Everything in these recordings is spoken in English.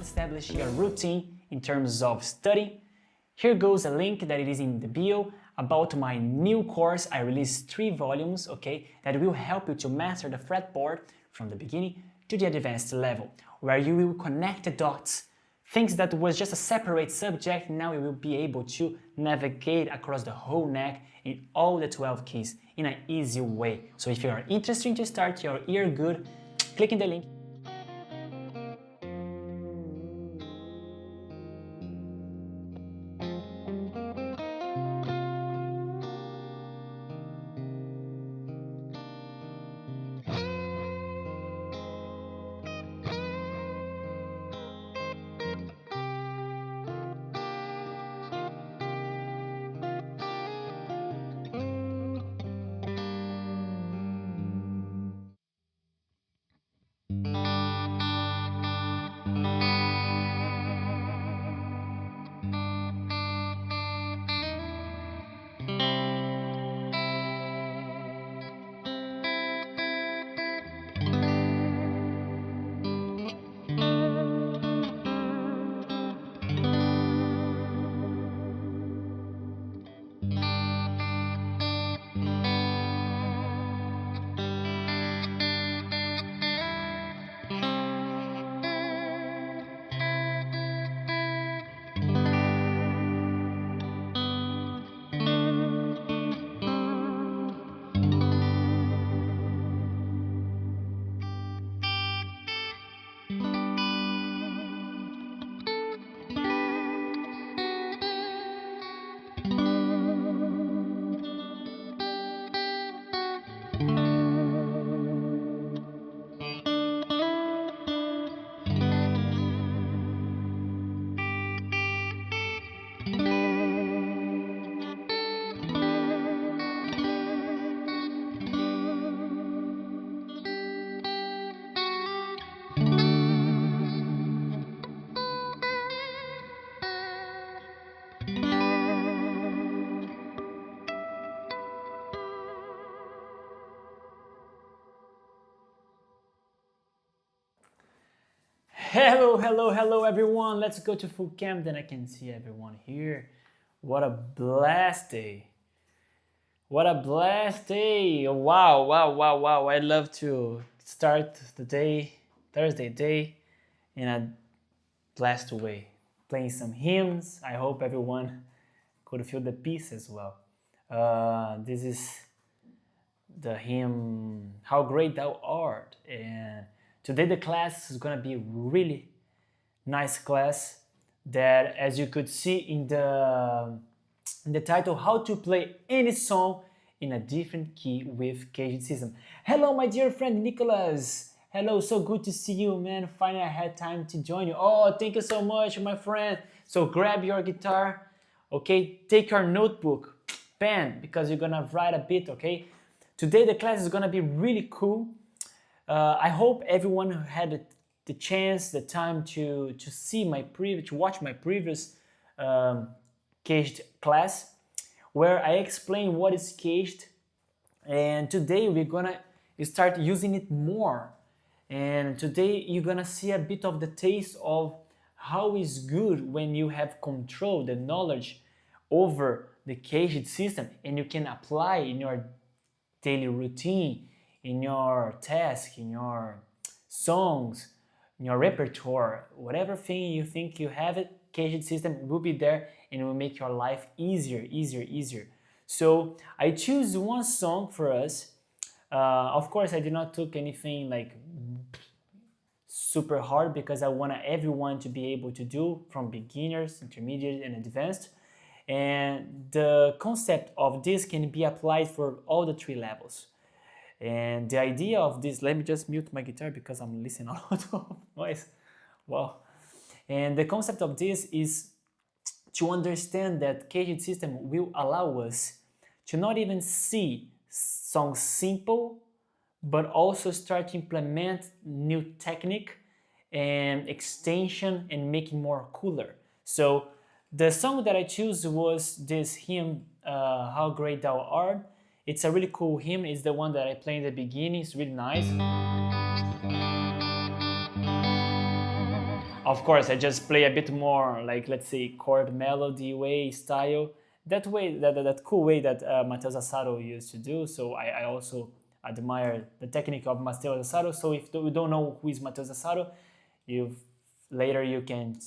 Establish your routine in terms of study. Here goes a link that it is in the bio about my new course. I released 3 volumes, okay, that will help you to master the fretboard from the beginning to the advanced level, where you will connect the dots. Things that was just a separate subject, now you will be able to navigate across the whole neck in all the 12 keys in an easy way. So if you are interested to start your year good, click in the link. Hello everyone, let's go to full cam, then I can see everyone here. What a blast day. What a blast day. Wow. I love to start the day, Thursday day, in a blast way. Playing some hymns. I hope everyone could feel the peace as well. This is the hymn, How Great Thou Art. And today the class is gonna be really nice class that, as you could see in the title, how to play any song in a different key with CAGED system. Hello my dear friend Nicholas. Hello, so good to see you, man. Finally I had time to join you. Oh, thank you so much, my friend. So grab your guitar, okay? Take your notebook, pen, because you're gonna write a bit, okay? Today the class is gonna be really cool. I hope everyone had the chance, the time to watch my previous CAGED class, where I explain what is CAGED, and today we're gonna start using it more. And today you're gonna see a bit of the taste of how it's good when you have control, the knowledge over the CAGED system, and you can apply in your daily routine, in your task, in your songs, in your repertoire, whatever thing you think you have it, CAGED system will be there and it will make your life easier. So I choose one song for us. Of course, I did not took anything like super hard because I want everyone to be able to do, from beginners, intermediate, and advanced. And the concept of this can be applied for all the 3 levels. And the idea of this, let me just mute my guitar because I'm listening a lot of noise. Wow. And the concept of this is to understand that CAGED system will allow us to not even see songs simple, but also start to implement new technique and extension and making more cooler. So the song that I chose was this hymn, How Great Thou Art. It's a really cool hymn. It's the one that I played in the beginning. It's really nice. Of course, I just play a bit more, like, let's say, chord melody way, style. That way, that cool way that 𝗏𝗲𝗏𝗧 used to do. So I also admire the technique of 𝗏𝗲𝗏𝗧. So if you don't know who is 𝗏𝗲𝗏𝗏, later you can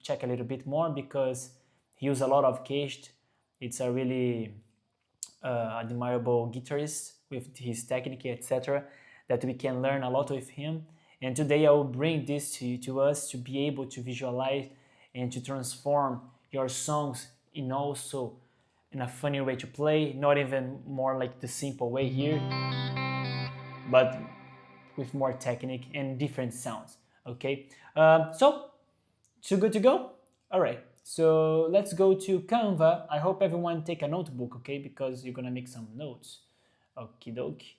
check a little bit more, because he used a lot of CAGED. It's a really admirable guitarist with his technique, etc., that we can learn a lot with him. And today I will bring this to us to be able to visualize and to transform your songs in also in a funny way to play, not even more like the simple way here, but with more technique and different sounds. Okay, so good to go? All right, so let's go to Canva. I hope everyone take a notebook, okay, because you're gonna make some notes. Okie dokie.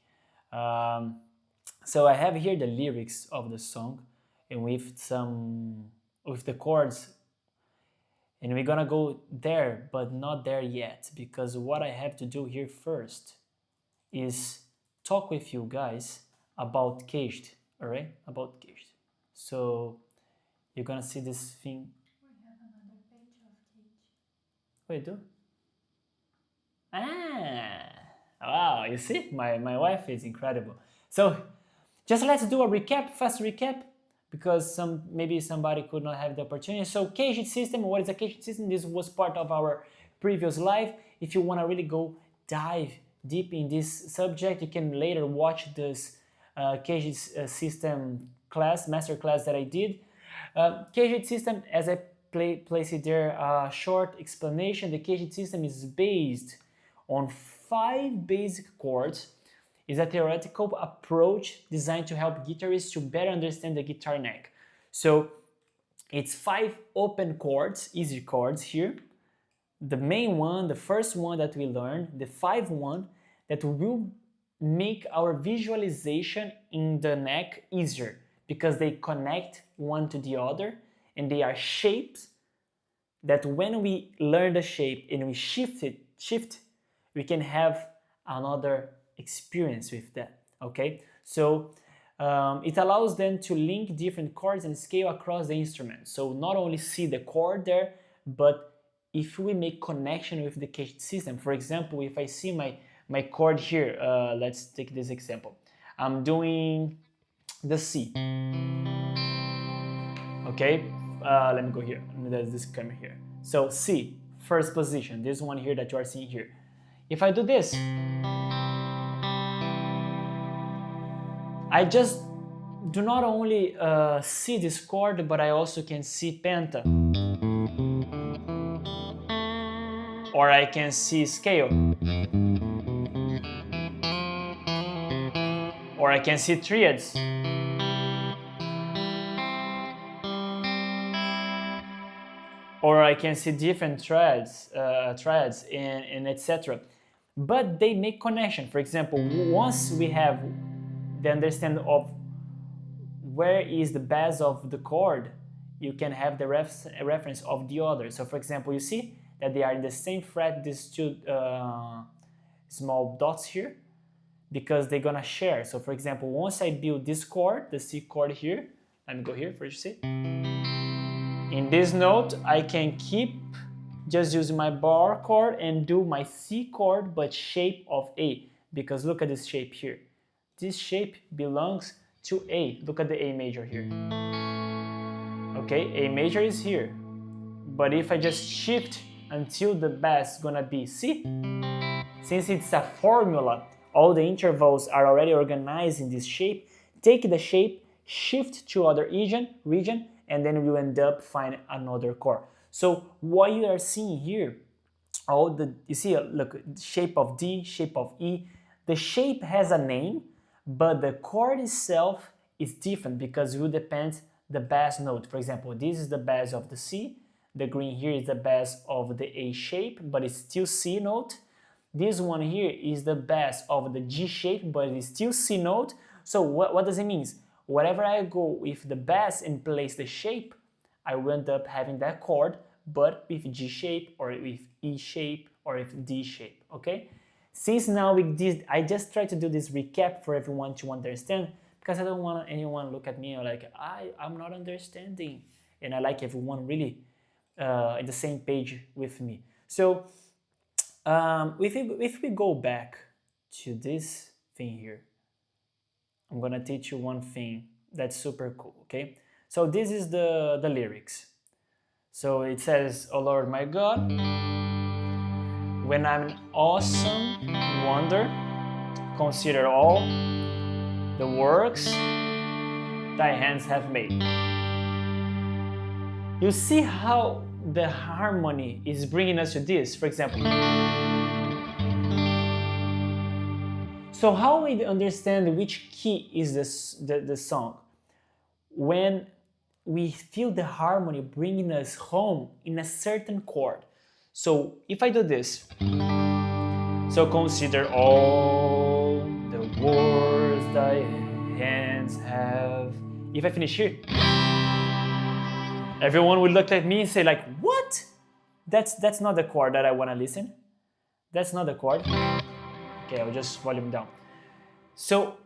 So I have here the lyrics of the song, and with the chords, and we're gonna go there, but not there yet, because what I have to do here first is talk with you guys about CAGED, all right, about CAGED. So you're gonna see this thing. We have another page of CAGED. Wait, do? Wow, you see, my wife is incredible. So just let's do a recap, fast recap, because maybe somebody could not have the opportunity. So CAGED system, what is a CAGED system? This was part of our previous live. If you want to really go dive deep in this subject, you can later watch this CAGED system class, master class that I did. CAGED system, as I place it there, short explanation. The CAGED system is based on 5 basic chords. Is a theoretical approach designed to help guitarists to better understand the guitar neck. So it's 5 open chords, easy chords here. The main one, the first one that we learned, the 5th one, that will make our visualization in the neck easier, because they connect one to the other, and they are shapes that when we learn the shape and we shift, we can have another experience with that, okay? So it allows them to link different chords and scale across the instrument. So not only see the chord there, but if we make connection with the CAGED system, for example, if I see my chord here, let's take this example. I'm doing the C, okay? Let me go here, there's this camera here. So C, first position, this one here that you are seeing here. If I do this, I just do not only see this chord, but I also can see penta, or I can see scale, or I can see triads, or I can see different triads and etc. But they make connection. For example, once we have the understanding of where is the base of the chord, you can have the reference of the other. So for example, you see that they are in the same fret, these 2 small dots here, because they're gonna share. So for example, once I build this chord, the C chord here, let me go here for you to see. In this note, I can keep just using my bar chord and do my C chord, but shape of A, because look at this shape here. This shape belongs to A. Look at the A major here. Okay, A major is here. But if I just shift until the bass is gonna be C, since it's a formula, all the intervals are already organized in this shape, take the shape, shift to other region, and then we'll end up finding another chord. So what you are seeing here, you see, look, shape of D, shape of E. The shape has a name, but the chord itself is different because it will depend the bass note. For example, this is the bass of the C. The green here is the bass of the A shape, but it's still C note. This one here is the bass of the G shape, but it's still C note. So what does it mean? Wherever I go with the bass and place the shape, I will end up having that chord, but with G shape or with E shape or with D shape, okay? Since now we did, I just try to do this recap for everyone to understand, because I don't want anyone look at me like, I'm not understanding. And I like everyone really in the same page with me. So if we go back to this thing here, I'm gonna teach you one thing that's super cool, okay? So this is the lyrics. So it says, "Oh Lord my God, when I'm an awesome wonder, consider all the works thy hands have made." You see how the harmony is bringing us to this, for example. So how we understand which key is the song? When we feel the harmony bringing us home in a certain chord. So if I do this, so consider all the words thy hands have. If I finish here, everyone will look at me and say like, what? That's not the chord that I want to listen. That's not the chord. Okay, I'll just volume down. So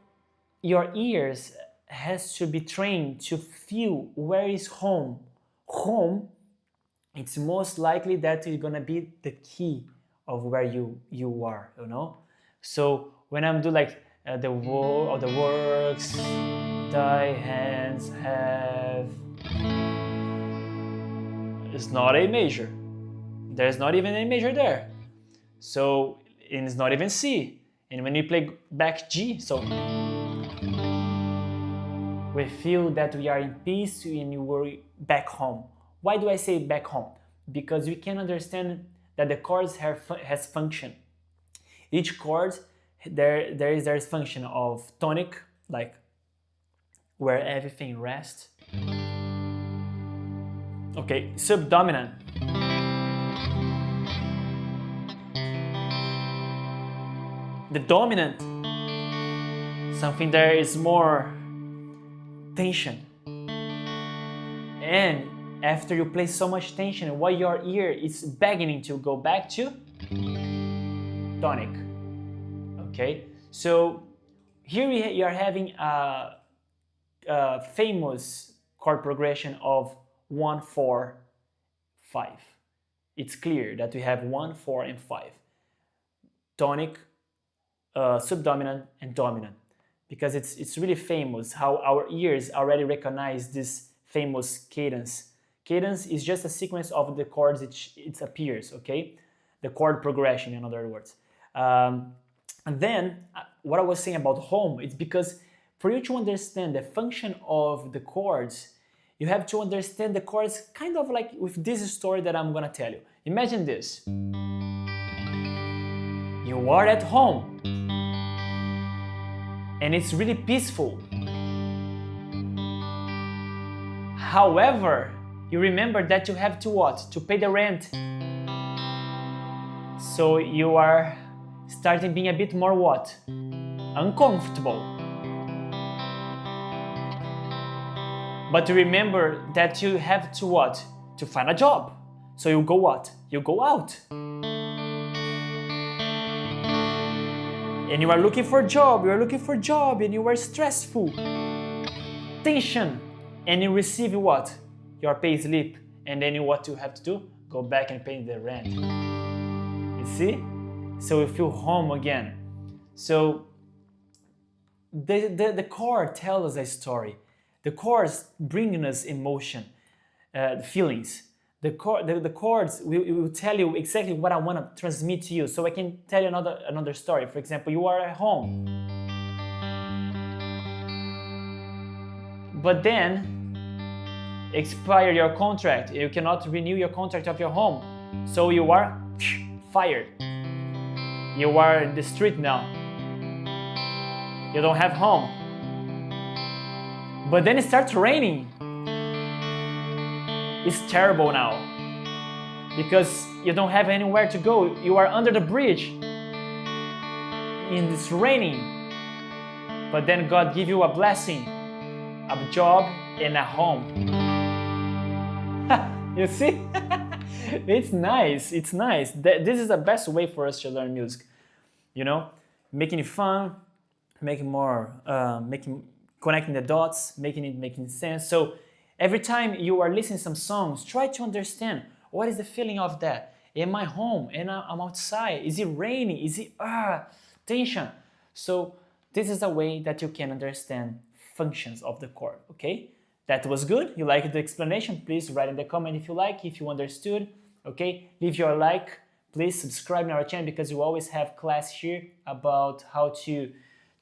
your ears has to be trained to feel where is home. Home, it's most likely that it's gonna be the key of where you are, you know? So when I'm doing like the works thy hands have, it's not A major. There's not even A major there. So and it's not even C. And when you play back G, so we feel that we are in peace and we're back home. Why do I say back home? Because we can understand that the chords has function. Each chord, there's function of tonic, like where everything rests. Okay, subdominant. The dominant, something there is more tension. And after you play so much tension, what your ear is begging to go back to? Tonic. Okay, so here you are having a famous chord progression of 1, 4, 5. It's clear that we have 1, 4, and 5. Tonic, subdominant, and dominant, because it's really famous how our ears already recognize this famous cadence. Cadence is just a sequence of the chords it appears, okay? The chord progression, in other words. And then, what I was saying about home, it's because for you to understand the function of the chords, you have to understand the chords kind of like with this story that I'm gonna tell you. Imagine this. You are at home, and it's really peaceful. However, you remember that you have to what? To pay the rent. So you are starting being a bit more what? Uncomfortable. But remember that you have to what? To find a job. So you go what? You go out. And you are looking for a job, and you are stressful. Tension. And you receive what? Your pay slip. And then what you have to do? Go back and pay the rent. You see? So you feel home again. So the chord tells us a story. The chords bring us emotion, feelings. The chords will tell you exactly what I want to transmit to you. So I can tell you another story. For example, you are at home, but then expire your contract. You cannot renew your contract of your home, so you are fired. You are in the street now. You don't have home. But then it starts raining. It's terrible now because you don't have anywhere to go. You are under the bridge and it's raining, but then God give you a blessing, a job and a home. You see? It's nice, it's nice. This is the best way for us to learn music, you know, making it fun, making more, connecting the dots, making sense. So every time you are listening to some songs, try to understand what is the feeling of that. Am I home? And I'm outside? Is it raining? Is it tension? So this is a way that you can understand functions of the chord, okay? That was good. You liked the explanation? Please write in the comment if you like, if you understood, okay? Leave your like. Please subscribe to our channel because we always have class here about how to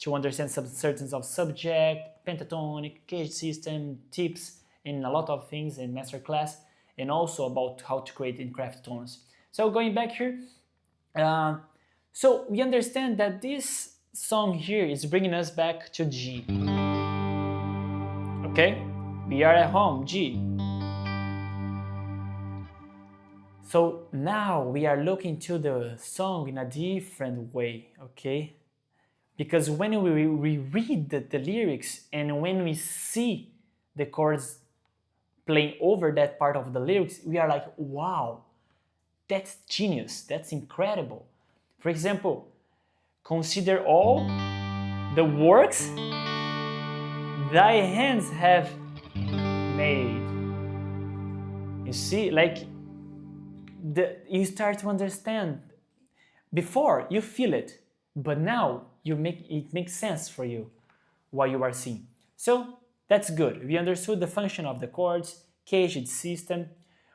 understand some certain of subject, pentatonic, CAGED system, tips, and a lot of things in master class, and also about how to create and craft tones. So going back here, so we understand that this song here is bringing us back to G. Okay, we are at home, G. So now we are looking to the song in a different way, okay? Because when we read the lyrics and when we see the chords playing over that part of the lyrics, we are like, wow, that's genius, that's incredible. For example, consider all the works thy hands have made. You see, like, you start to understand. Before, you feel it, but now it makes sense for you what you are seeing. So that's good. We understood the function of the chords, CAGED system.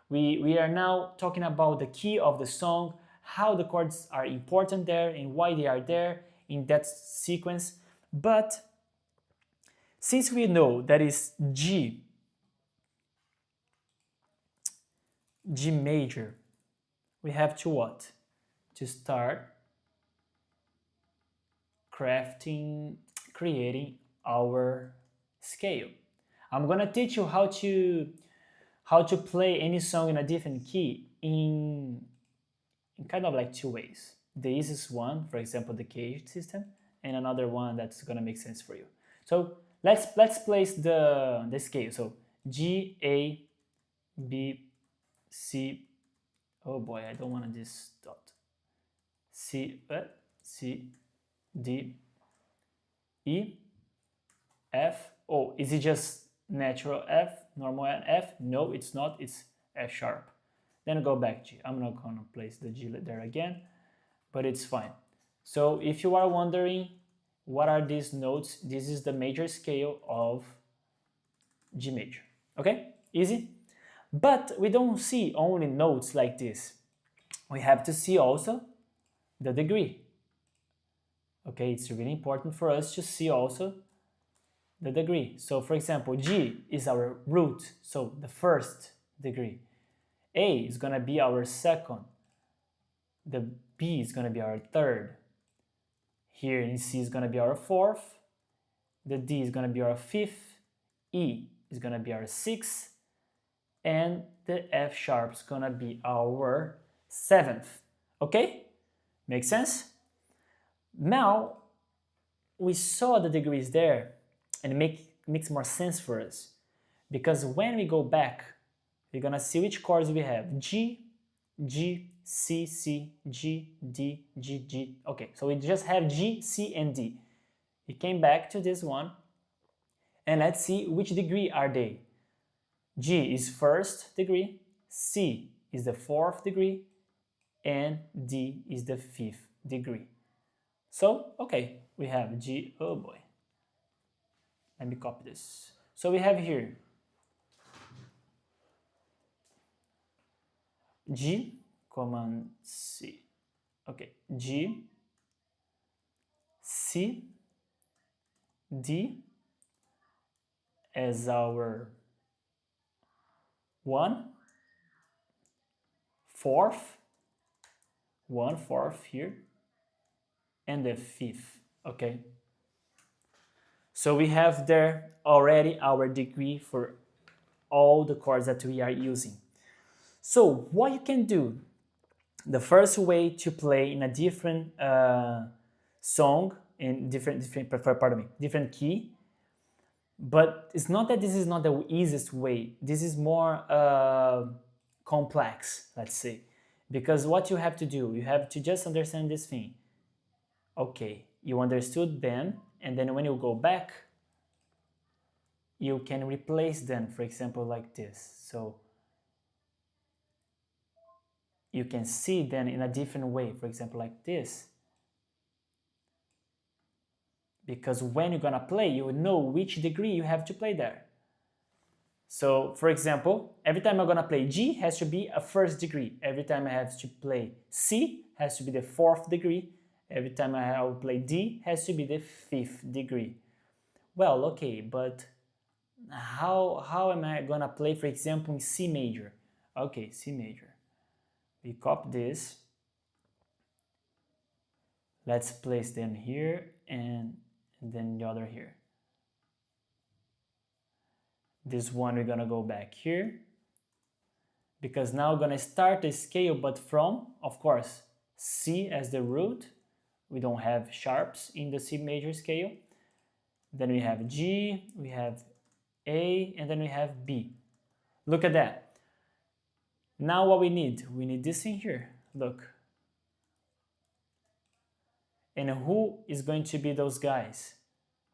We are now talking about the key of the song, how the chords are important there and why they are there in that sequence. But since we know that is G major, we have to what? To start creating our scale. I'm gonna teach you how to play any song in a different key in kind of like two ways. The easiest one, for example, the CAGED system, and another one that's gonna make sense for you. So let's place the scale. So G, A, B, C. Oh boy, I don't want this dot. C, D, E, F. Oh, is it just natural F, normal F? No, it's not. It's F sharp. Then go back G. I'm not gonna place the G there again, but it's fine. So if you are wondering what are these notes, this is the major scale of G major. Okay, easy. But we don't see only notes like this. We have to see also the degree. Okay, it's really important for us to see also the degree. So for example, G is our root, so the first degree. A is gonna be our second. The B is gonna be our third. Here in C is gonna be our fourth. The D is gonna be our fifth. E is gonna be our sixth. And the F sharp is gonna be our seventh. Okay? Makes sense? Now, we saw the degrees there, and it makes more sense for us. Because when we go back, we're gonna see which chords we have. G, G, C, C, G, D, G, G. Okay, so we just have G, C, and D. We came back to this one, and let's see which degree are they. G is first degree, C is the fourth degree, and D is the fifth degree. So, okay, we have G, oh boy. Let me copy this. So we have here G, Command C. Okay, G, C, D as our 1/4, 1/4 here, and the fifth, okay? So we have there already our degree for all the chords that we are using. So what you can do, the first way to play in a different song in different key. But it's not that this is not the easiest way. This is more complex, let's say. Because what you have to do, you have to just understand this thing. Okay, you understood them, and then when you go back, you can replace them, for example, like this. So you can see them in a different way, for example, like this. Because when you're gonna play, you know which degree you have to play there. So, for example, every time I'm gonna play G has to be a first degree. Every time I have to play C has to be the fourth degree. Every time I will play D has to be the fifth degree. Well, okay, but how am I gonna play, for example, in C major? Okay, C major. We copy this. Let's place them here and then the other here. This one we're gonna go back here, because now we're gonna start the scale, but from, of course, C as the root. We don't have sharps in the C major scale. Then we have G, we have A, and then we have B. Look at that. Now what we need this in here, look. And who is going to be those guys?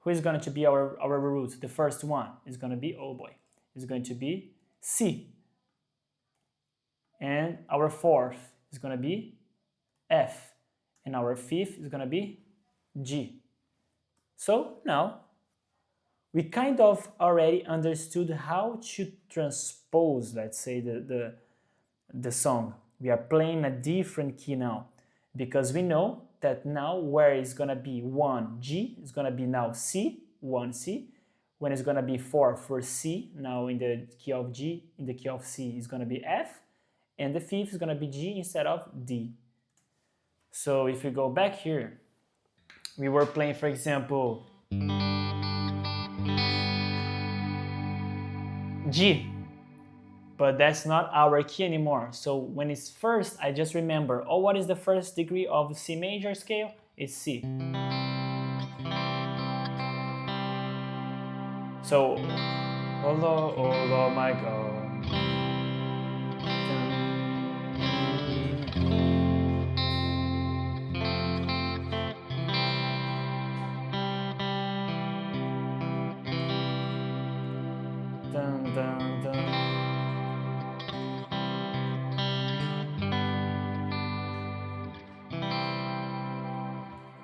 Who is going to be our root? The first one is going to be, oh boy, is going to be C. And our fourth is going to be F. And our fifth is going to be G. So now we kind of already understood how to transpose, let's say, the song. We are playing a different key now, because we know that now where it's gonna be 1 G, it's gonna be now C, 1 C. When it's gonna be 4 for C, now in the key of G, in the key of C, is gonna be F, and the fifth is gonna be G instead of D. So if we go back here, we were playing, for example, G, but that's not our key anymore. So when it's first, I just remember, oh, what is the first degree of C major scale? It's C. So, oh, oh my God. Dun, dun, dun.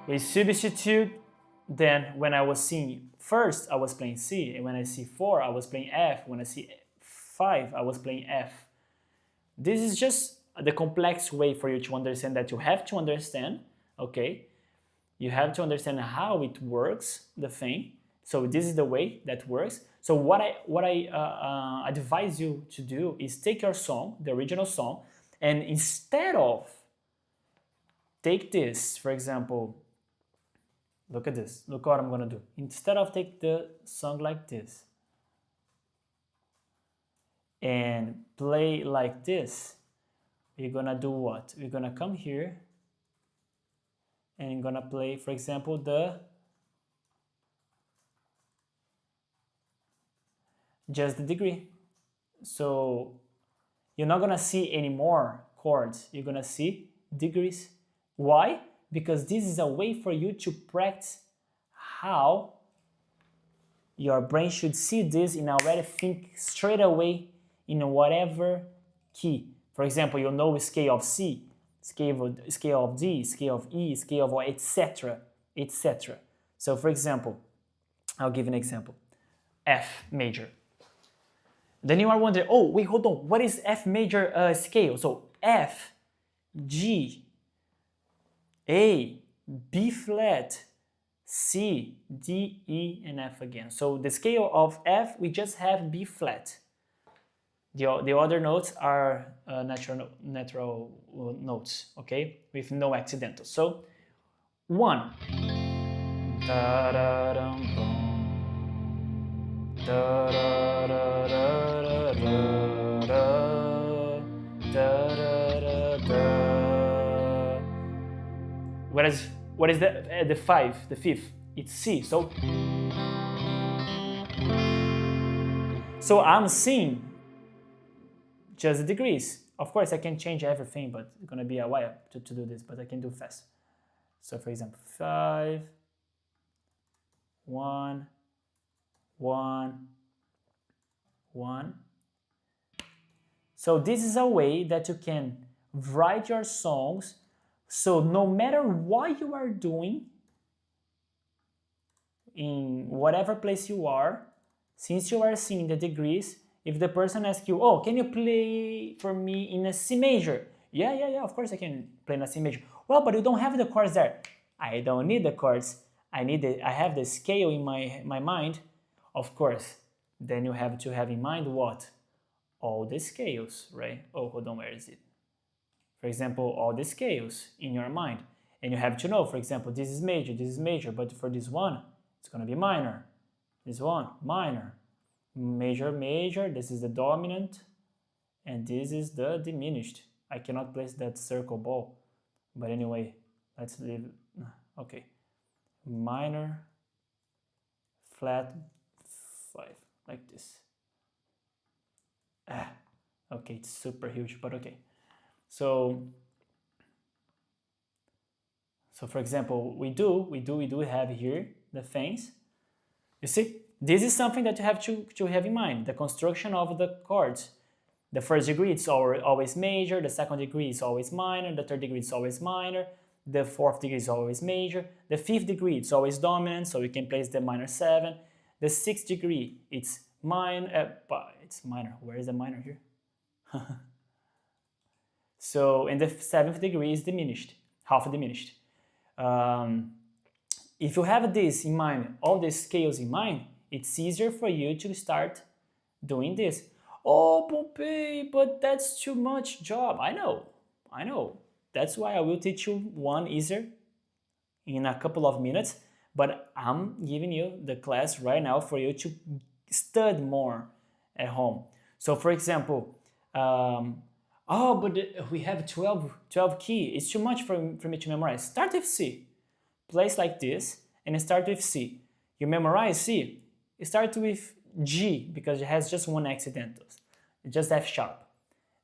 We substitute, then when I was seeing first, I was playing C, and when I see 4, I was playing F, when I see 5, I was playing F. This is just the complex way for you to understand that you have to understand, okay? You have to understand how it works, the thing. So this is the way that works. So what I advise you to do is take your song, the original song, and instead of take this, for example, look at this, look what I'm gonna do. Instead of take the song like this and play like this, we're gonna do what? We're gonna come here and gonna play, for example, just the degree. So you're not gonna see any more chords, you're gonna see degrees. Why? Because this is a way for you to practice how your brain should see this and already think straight away in whatever key. For example, you know scale of C, scale of D, scale of E, scale of etc., etc. So for example, I'll give an example. F major. Then you are wondering, oh, wait, hold on, what is F major scale? So F, G, A, B flat, C, D, E, and F again. So the scale of F, we just have B flat. The other notes are natural notes, okay, with no accidental. So 1. Da, da, dum, bum. Da, da, da, da, da, da, da, da, da, da. Whereas what is the fifth? It's C. So I'm seeing just the degrees. Of course, I can change everything, but it's gonna be a while to do this, but I can do fast. So for example, 5, 1, 1, 1. So this is a way that you can write your songs, so no matter what you are doing, in whatever place you are, since you are seeing the degrees, if the person asks you, oh, can you play for me in a C major? Yeah, of course I can play in a C major. Well, but you don't have the chords there. I don't need the chords. I have the scale in my mind. Of course, then you have to have in mind what? All the scales, right? Oh, hold on, where is it? For example, all the scales in your mind. And you have to know, for example, this is major, but for this one, it's gonna be minor. This one, minor. Major, this is the dominant, and this is the diminished. I cannot place that circle ball, but anyway, let's leave. Okay, minor, flat, 5, like this. Okay, it's super huge, but okay. So for example, we do have here the things. You see, this is something that you have to have in mind, the construction of the chords. The first degree is always major, the second degree is always minor, the third degree is always minor, the fourth degree is always major, the fifth degree is always dominant, so we can place the minor 7. The sixth degree, it's minor, where is the minor here? So, and the seventh degree is diminished, half diminished. If you have this in mind, all the scales in mind, it's easier for you to start doing this. Oh, 𝗏𝗶𝗶, but that's too much job. I know. That's why I will teach you one easier in a couple of minutes, but I'm giving you the class right now for you to study more at home. So for example, oh, but we have 12 key. It's too much for me to memorize. Start with C. Place like this and start with C. You memorize C, start with G because it has just one accidental, just F sharp.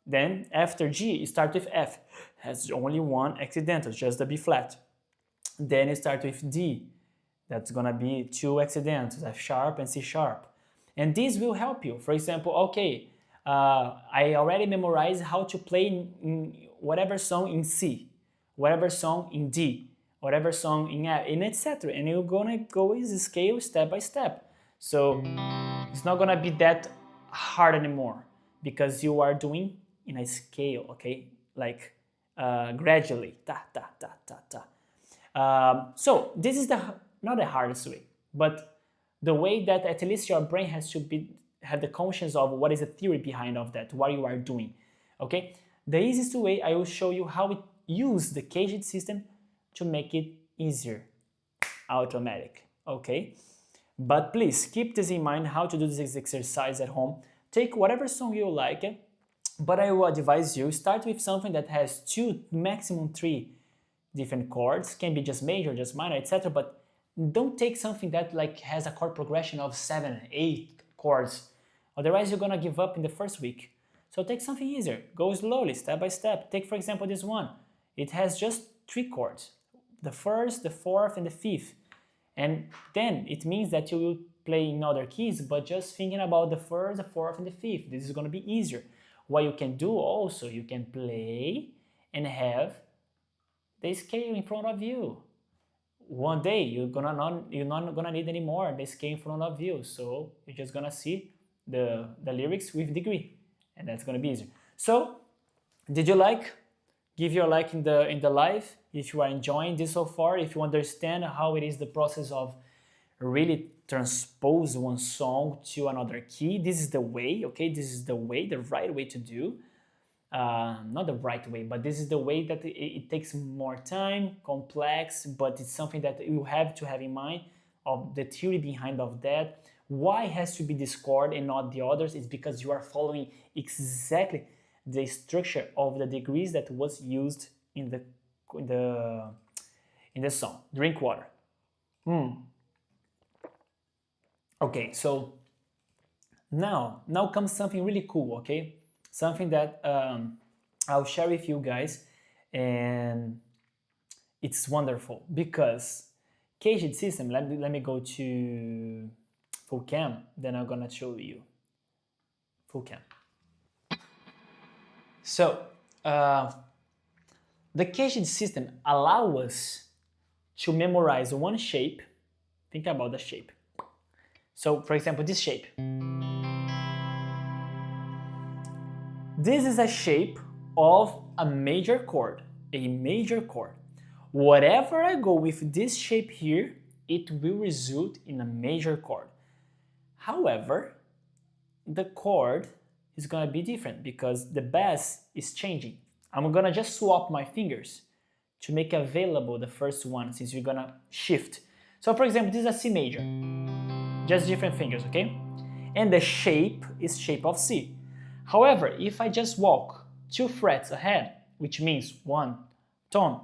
Then after G, you start with F, has only one accidental, just the B flat. Then you start with D, that's gonna be 2 accidentals, F sharp and C sharp. And this will help you. For example, okay, I already memorized how to play in whatever song in C, whatever song in D, whatever song in F, and etc. And you're gonna go with the scale step by step. So it's not gonna be that hard anymore because you are doing in a scale, okay? Like gradually, ta ta ta ta ta. So this is not the hardest way, but the way that at least your brain has to have the conscience of what is the theory behind of that, what you are doing, okay? The easiest way, I will show you how we use the CAGED system to make it easier, automatic, okay? But please keep this in mind how to do this exercise at home. Take whatever song you like, but I will advise you start with something that has 2, maximum 3 different chords. Can be just major, just minor, etc. But don't take something that like has a chord progression of 7, 8 chords. Otherwise, you're gonna give up in the first week. So take something easier. Go slowly, step by step. Take, for example, this one. It has just 3 chords. The first, the fourth, and the fifth. And then it means that you will play in other keys, but just thinking about the first, the fourth, and the fifth. This is going to be easier. What you can do also, you can play and have the scale in front of you. One day you're not gonna need anymore the scale in front of you, so you're just gonna see the lyrics with degree, and that's gonna be easier. So, did you like? Give your like in the live if you are enjoying this so far, if you understand how it is the process of really transpose one song to another key. This is the way, okay? This is the way, the right way to do. Not the right way, but this is the way that it takes more time, complex, but it's something that you have to have in mind of the theory behind of that. Why it has to be this chord and not the others? It's because you are following exactly the structure of the degrees that was used in in the song. Drink water. Okay, so now comes something really cool, okay? Something that I'll share with you guys, and it's wonderful because CAGED system, let me go to full cam, then I'm gonna show you full cam. So the CAGED system allows us to memorize one shape. Think about the shape. So for example, this shape. This is a shape of a major chord, a major chord. Whatever I go with this shape here, it will result in a major chord. However, the chord is gonna be different because the bass is changing. I'm gonna just swap my fingers to make available the first one since we're gonna shift. So for example, this is a C major, just different fingers, okay? And the shape is shape of C. However, if I just walk 2 frets ahead, which means 1 tone,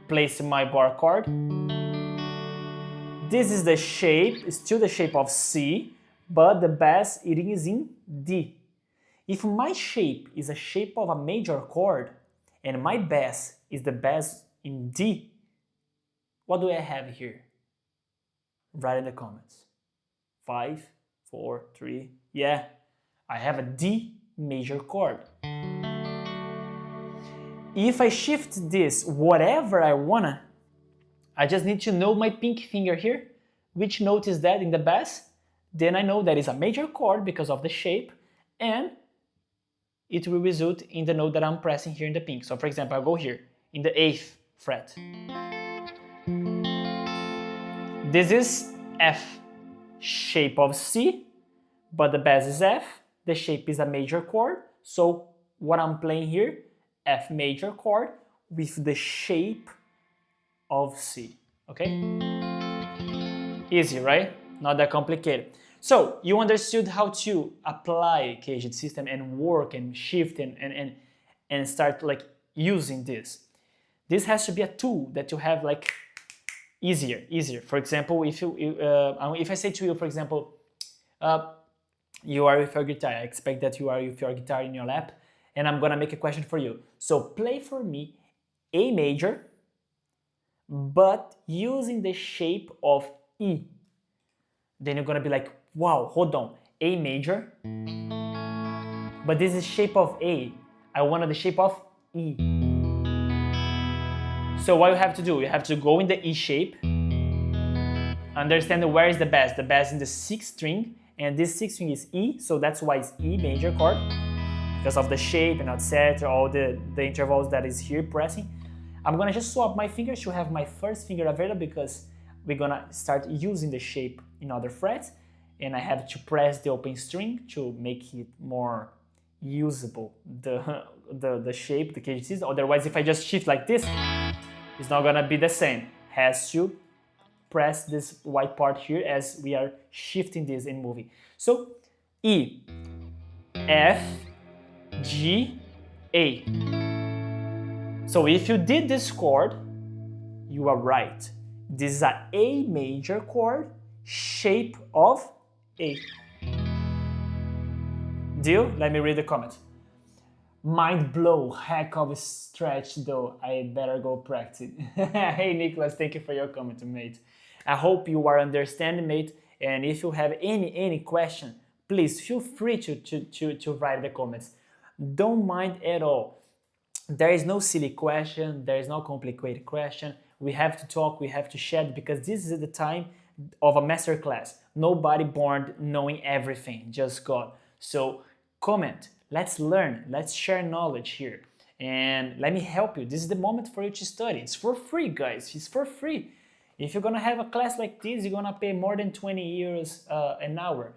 place my bar chord, this is the shape, still the shape of C, but the bass it is in D. If my shape is a shape of a major chord and my bass is the bass in D, what do I have here? Write in the comments. 5, 4, 3, yeah, I have a D major chord. If I shift this whatever I wanna, I just need to know my pink finger here, which note is that in the bass, then I know that is a major chord because of the shape, and it will result in the note that I'm pressing here in the pink. So for example, I'll go here in the 8th fret. This is F, shape of C, but the bass is F, the shape is a major chord, so what I'm playing here, F major chord with the shape of C, okay? Easy, right? Not that complicated. So you understood how to apply CAGED system and work and shift and start like using this. This has to be a tool that you have like easier. For example, if I say to you, for example, you are with your guitar, I expect that you are with your guitar in your lap, and I'm gonna make a question for you. So play for me A major, but using the shape of E. Then you're gonna be like, wow, hold on, A major, but this is shape of A. I wanted the shape of E. So what you have to do, you have to go in the E shape, understand where is the bass. The bass in the 6th string, and this 6th string is E, so that's why it's E major chord, because of the shape and etc., all the intervals that is here pressing. I'm gonna just swap my fingers to have my first finger available because we're gonna start using the shape in other frets, and I have to press the open string to make it more usable, the shape, the CAGED system. Otherwise, if I just shift like this, it's not gonna be the same. Has to press this white part here as we are shifting this and moving. So E, F, G, A. So if you did this chord, you are right. This is a A major chord, shape of A. Deal? Let me read the comment. Mind blow, heck of a stretch though, I better go practice. Hey Nicholas, thank you for your comment, mate. I hope you are understanding, mate, and if you have any question, please feel free to write in the comments. Don't mind at all. There is no silly question, there is no complicated question. We have to talk, we have to share, because this is the time of a master class. Nobody born knowing everything, just God. So comment, let's learn, let's share knowledge here, and let me help you. This is the moment for you to study. It's for free, guys, it's for free. If you're gonna have a class like this, you're gonna pay more than 20 euros an hour,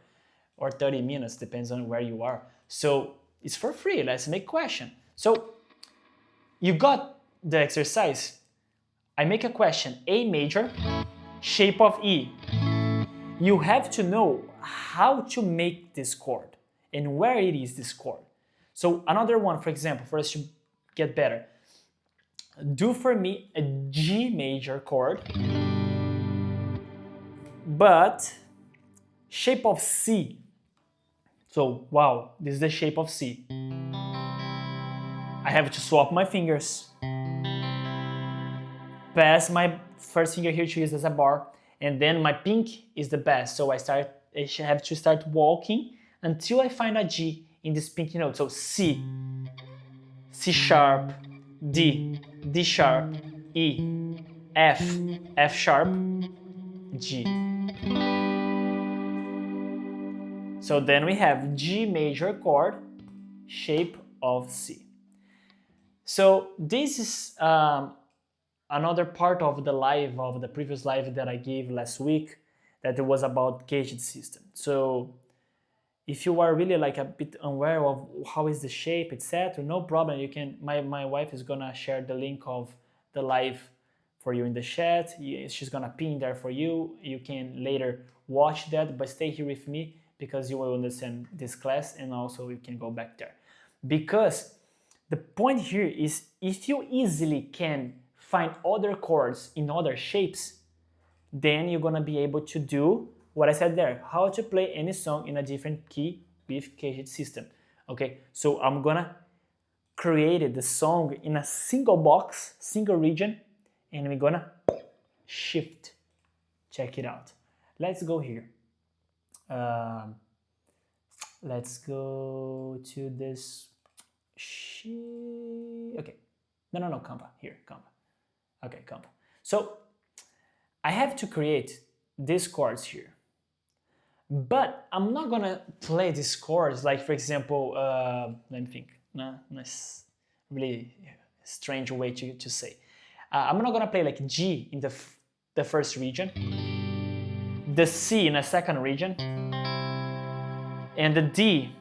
or 30 minutes, depends on where you are. So it's for free, let's make question. So you got the exercise. I make a question, A major, shape of E. You have to know how to make this chord and where it is this chord. So another one, for example, for us to get better. do for me a G major chord, but shape of C. So, wow, this is the shape of C. I have to swap my fingers, pass my first finger here to use as a bar, and then my pink is the best. So I have to start walking until I find a G in this pinky note. So C, C sharp, D, D sharp, E, F, F sharp, G. So then we have G major chord, shape of C. So this is another part of the previous live that I gave last week, that it was about CAGED system. So if you are really like a bit unaware of how is the shape, etc., no problem. You can. My wife is gonna share the link of the live for you in the chat. She's gonna pin there for you. You can later watch that, but stay here with me because you will understand this class, and also you can go back there. Because the point here is, if you easily can find other chords in other shapes, then you're gonna be able to do what I said there, how to play any song in a different key with CAGED system. Okay, so I'm gonna create the song in a single box, single region, and we're gonna shift. Check it out. Let's go here. Let's go to this. Okay, no, compa, here, compa. Okay, compa. So I have to create these chords here, but I'm not gonna play these chords like, for example, let me think. No, that's really strange way to say. I'm not gonna play like G in the first region, the C in a second region, and the D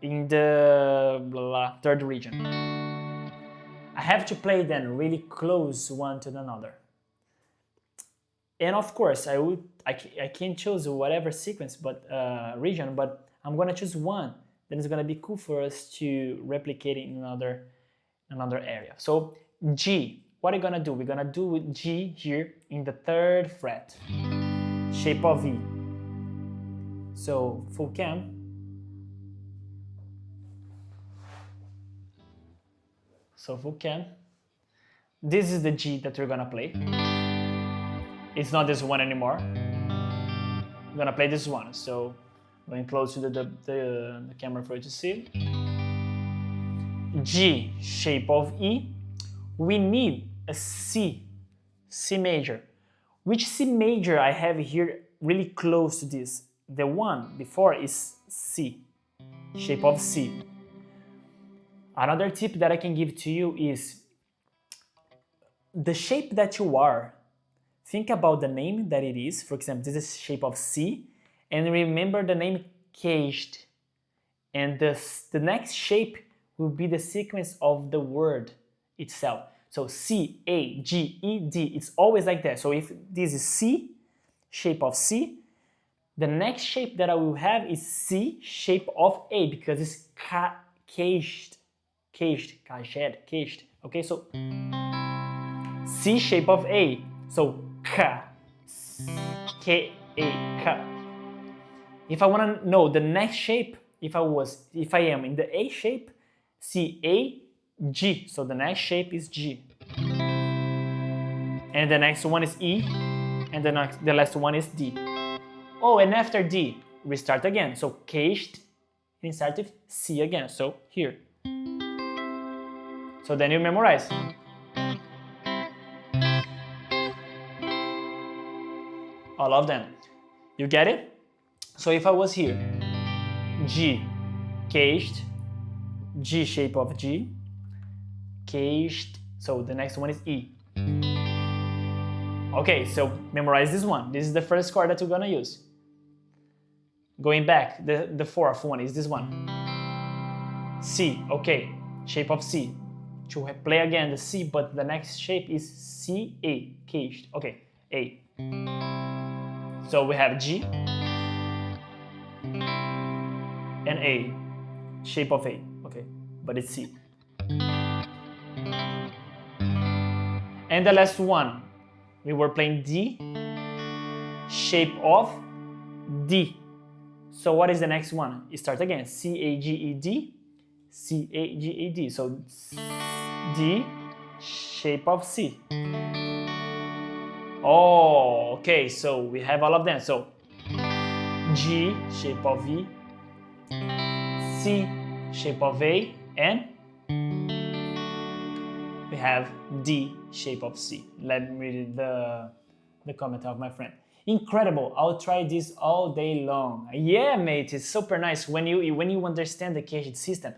in the third region. I have to play them really close one to another. And of course, I can choose whatever sequence, but region, but I'm gonna choose one. Then it's gonna be cool for us to replicate it in another area. So G, what are we gonna do? We're gonna do G here in the 3rd fret, shape of E. So full cam. So full cam. This is the G that we're gonna play. It's not this one anymore. I'm gonna play this one. So going close to the camera for you to see. G, shape of E. We need a C, C major. Which C major I have here really close to this? The one before is C, shape of C. Another tip that I can give to you is the shape that you are. Think about the name that it is. For example, this is shape of C, and remember the name CAGED. And the next shape will be the sequence of the word itself. So C, A, G, E, D. It's always like that. So if this is C, shape of C, the next shape that I will have is C, shape of A, because it's CAGED. CAGED. Okay, so C, shape of A. So K, A, K. If I want to know the next shape, if I am in the A shape, C, A, G. So the next shape is G. And the next one is E. And the last one is D. Oh, and after D, we start again. So CAGED, and start with C again. So here. So then you memorize. All of them. You get it? So if I was here, G, CAGED, G, shape of G, CAGED, so the next one is E. Okay, so memorize this one. This is the first chord that we're gonna use. Going back, the fourth one is this one. C, okay, shape of C. To play again the C, but the next shape is C, A, CAGED. Okay, A. So we have G and A, shape of A. Okay, but it's C. And the last one, we were playing D, shape of D. So what is the next one? It starts again, CAGED, CAGED. So D, shape of C. Oh, okay, so we have all of them. So G, shape of V, C, shape of A, and we have D, shape of C. Let me read the comment of my friend. Incredible, I'll try this all day long. Yeah, mate, it's super nice. When you understand the CAGED system,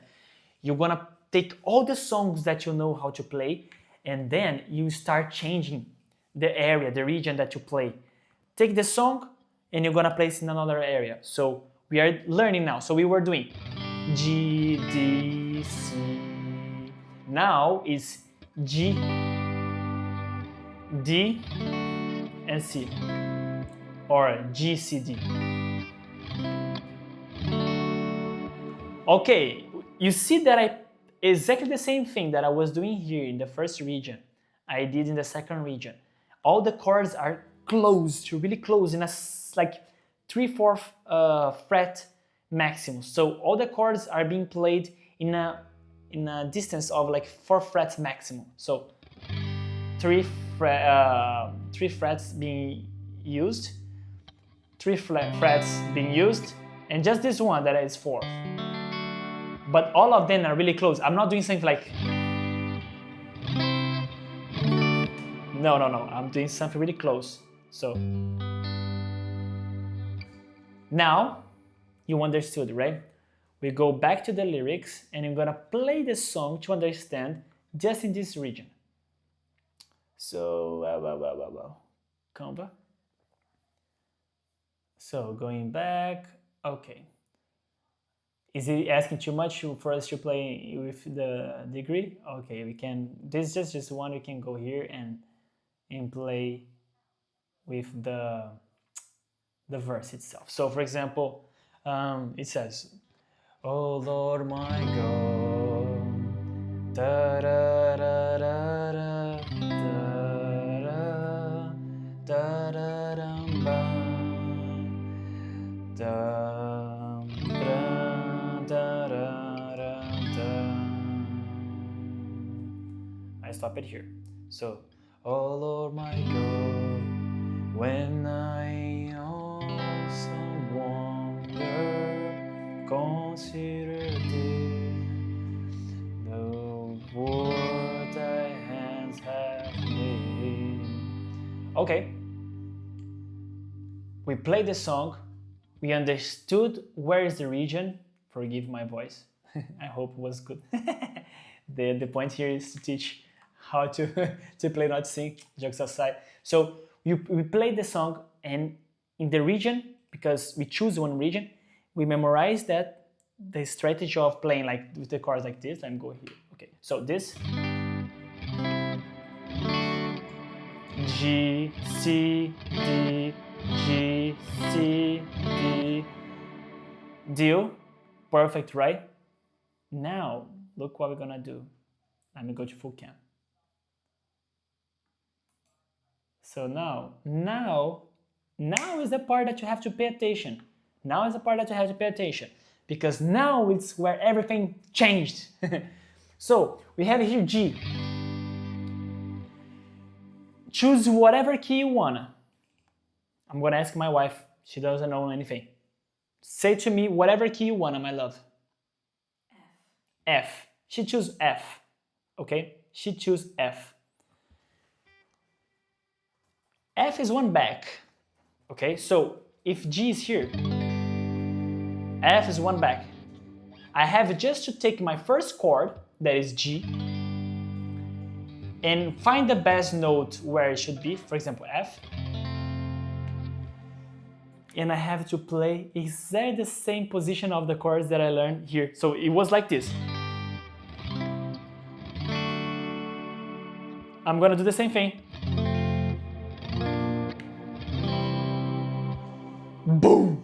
you're gonna take all the songs that you know how to play, and then you start changing the area, the region that you play. Take the song, and you're gonna place in another area. So we are learning now. So we were doing G, D, C. Now is G, D, and C, or G, C, D. Okay, you see that exactly the same thing that I was doing here in the first region, I did in the second region. All the chords are close, really close, in a like 3/4 fret maximum. So all the chords are being played in a distance of like 4 frets maximum. So 3 frets being used, 3 frets being used, and just this one that is 4. But all of them are really close. I'm not doing something like no. I'm doing something really close. So now you understood, right? We go back to the lyrics and I'm gonna play the song to understand just in this region. So 𝗏𝗏. So going back, okay. Is it asking too much for us to play with the degree? Okay, we can. This is just one. We can go here and play with the verse itself. So, for example, it says, "Oh Lord my God, da da da da da da da da da da." I stop it here. So, oh Lord my God, when I awesome wonder consider this, the work thy hands have made. Okay. We played the song. We understood where is the region. Forgive my voice. I hope it was good. The point here is to teach how to play, not sing, jokes aside. So we played the song, and in the region, because we choose one region, we memorize that the strategy of playing like with the chords like this. Let me go here. Okay, so this G, C, D, G, C, D, deal. Perfect, right? Now, look what we're gonna do. Let me go to full cam. So now is the part that you have to pay attention. Now is the part that you have to pay attention, because now it's where everything changed. So we have here G. Choose whatever key you wanna. I'm gonna ask my wife. She doesn't know anything. Say to me whatever key you wanna, my love. F. She chose F. Okay? She chose F. F is one back. Okay? So if G is here, F is one back. I have just to take my first chord, that is G, and find the best note where it should be, for example, F. And I have to play exactly the same position of the chords that I learned here. So it was like this. I'm gonna do the same thing. Boom!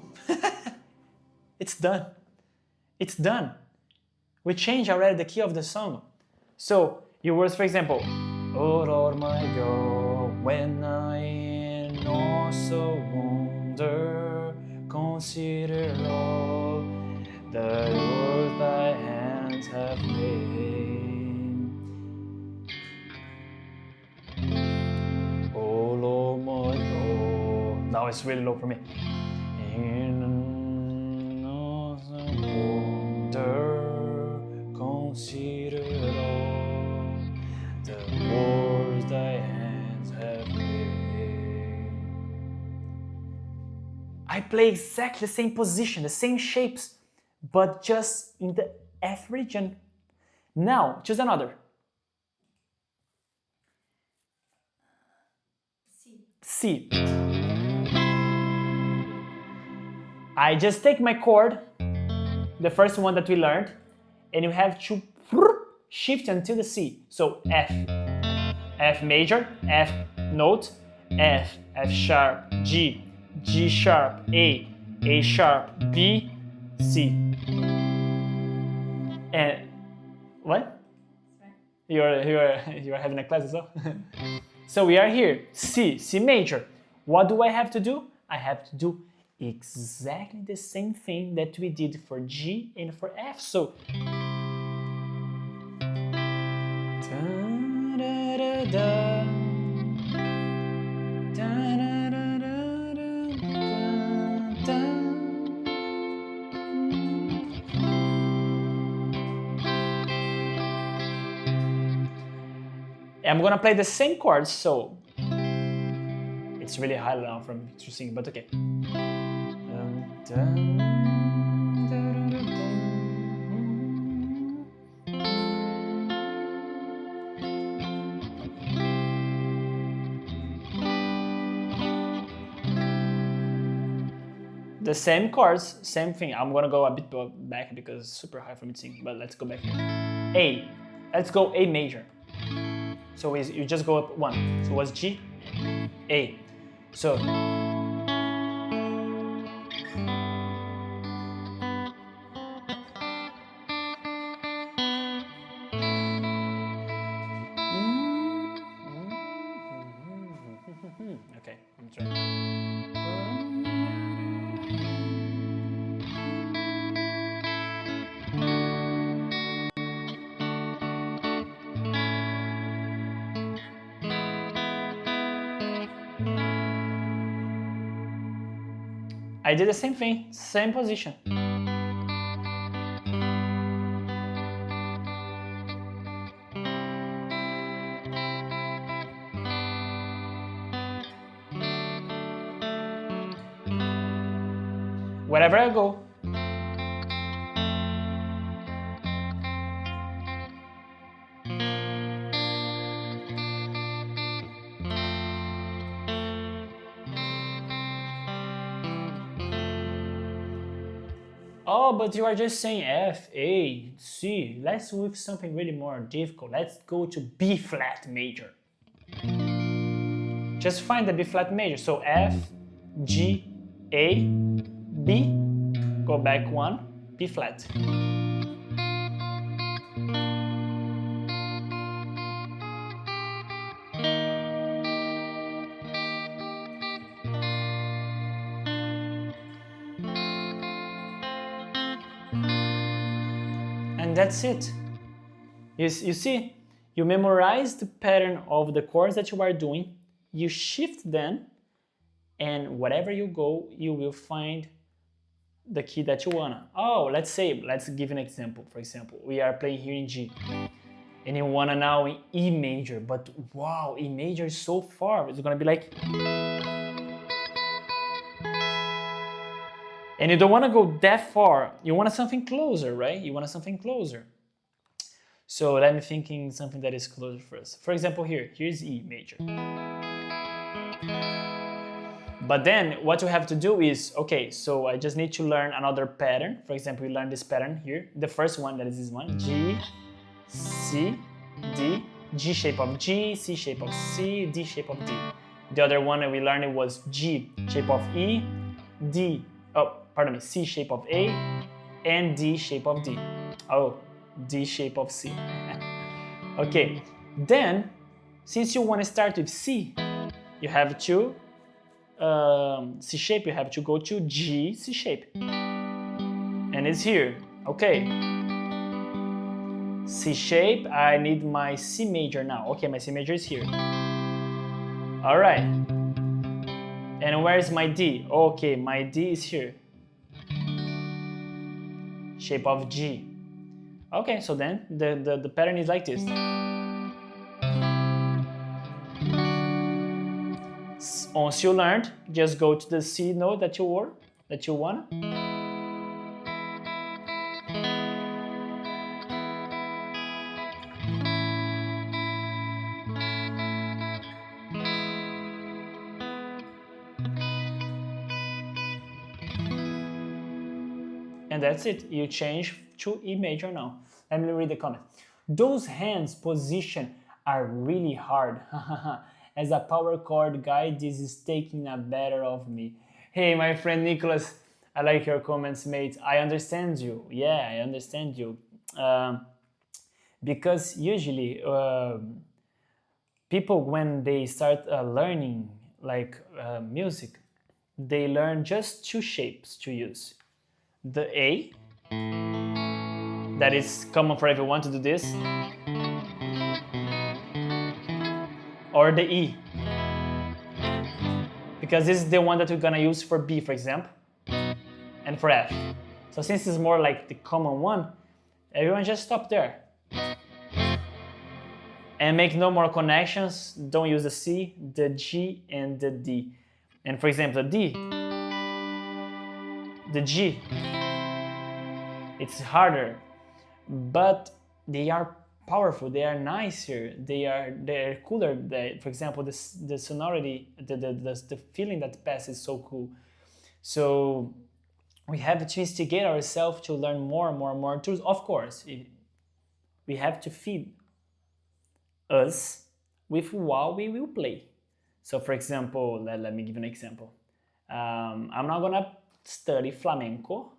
It's done. It's done. We changed already the key of the song. So it was, for example, oh Oh Lord my God, when I in also wonder, consider all the work thy hands have made. Oh Lord my God. Now it's really low for me. In awesome wonder, consider all the works thy hands have made. I play exactly the same position, the same shapes, but just in the F region. Now, choose another. C. I just take my chord, the first one that we learned, and you have to shift until the C. So F, F major, F note, F, F sharp, G, G sharp, A sharp, B, C. And what? You're having a class as well? So we are here, C, C major. What do I have to do? I have to do exactly the same thing that we did for G and for F. So I'm gonna play the same chords, so it's really hard now from to sing, but okay. The same chords, same thing. I'm gonna go a bit back because it's super hard for me to sing, but let's go back here. A. Let's go A major. So you just go up one. So what's G? A. So okay, I'm trying. I did the same thing, same position. Wherever I go. Oh, but you are just saying F, A, C. Let's with something really more difficult. Let's go to B flat major. Just find the B flat major. So F, G, A, B, go back one, B flat. And that's it. You see, you memorize the pattern of the chords that you are doing, you shift them, and wherever you go, you will find the key that you wanna. Oh, let's give an example. For example, we are playing here in G, and you wanna now in E major, but wow, E major is so far. It's gonna be like, and you don't want to go that far. You want something closer, right? You want something closer. So let me thinking something that is closer first. For example, here's E major. But then what you have to do is, okay, so I just need to learn another pattern. For example, we learn this pattern here. The first one, that is this one, G, C, D, G shape of G, C shape of C, D shape of D. The other one that we learned was G shape of E, D, C shape of A, and D shape of D. Oh, D shape of C. Okay, then Since you want to start with C, you have to C shape, you have to go to G, C shape. And it's here. Okay. C shape, I need my C major now. Okay, my C major is here. All right. And where is my D? Okay, my D is here. Shape of G. Okay, so then the pattern is like this. Once you learned, just go to the C note that you want. And that's it. You change to E major now. Let me read the comment. Those hands position are really hard. As a power chord guy, this is taking a better of me. Hey, my friend Nicholas, I like your comments, mate. I understand you. Yeah, I understand you. Because usually people, when they start learning like music, they learn just two shapes to use. The A, that is common for everyone to do this, or the E, because this is the one that we're gonna use for B, for example, and for F. So since it's more like the common one, everyone just stop there. And make no more connections, don't use the C, the G, and the D. And for example, the D, the G, it's harder, but they are powerful, they are nicer, they're cooler. For example, the sonority, the feeling that passes is so cool. So we have to instigate ourselves to learn more tools. Of course, we have to feed us with what we will play. So for example, let me give an example. I'm not gonna study flamenco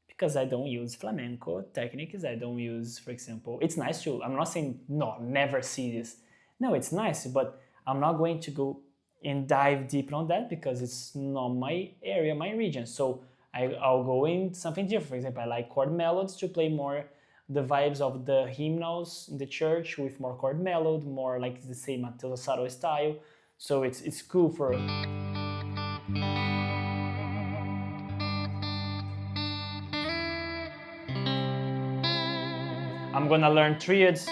because I don't use flamenco techniques. I don't use, for example, it's nice to, I'm not saying no, never see this. No, it's nice, but I'm not going to go and dive deep on that because it's not my area, my region. So I'll go in something different. For example, I like chord melodies to play more the vibes of the hymnals in the church with more chord melody, more like the same 𝗙𝗏𝗧 style. So it's cool for I'm gonna learn triads.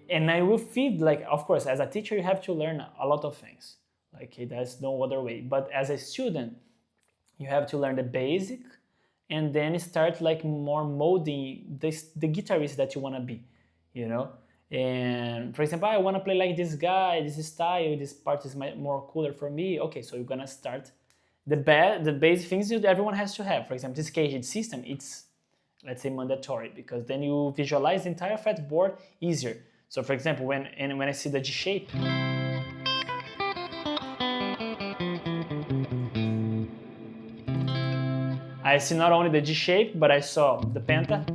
And I will feed, like, of course, as a teacher, you have to learn a lot of things. Like, there's no other way. But as a student, you have to learn the basic and then start like more molding the guitarist that you want to be, you know? And for example, I want to play like this guy, this style, this part is more cooler for me. Okay, so you're gonna start the basic things that everyone has to have. For example, this CAGED system, it's, let's say, mandatory because then you visualize the entire fretboard easier. So for example, when I see the G shape, I see not only the G shape, but I saw the penta,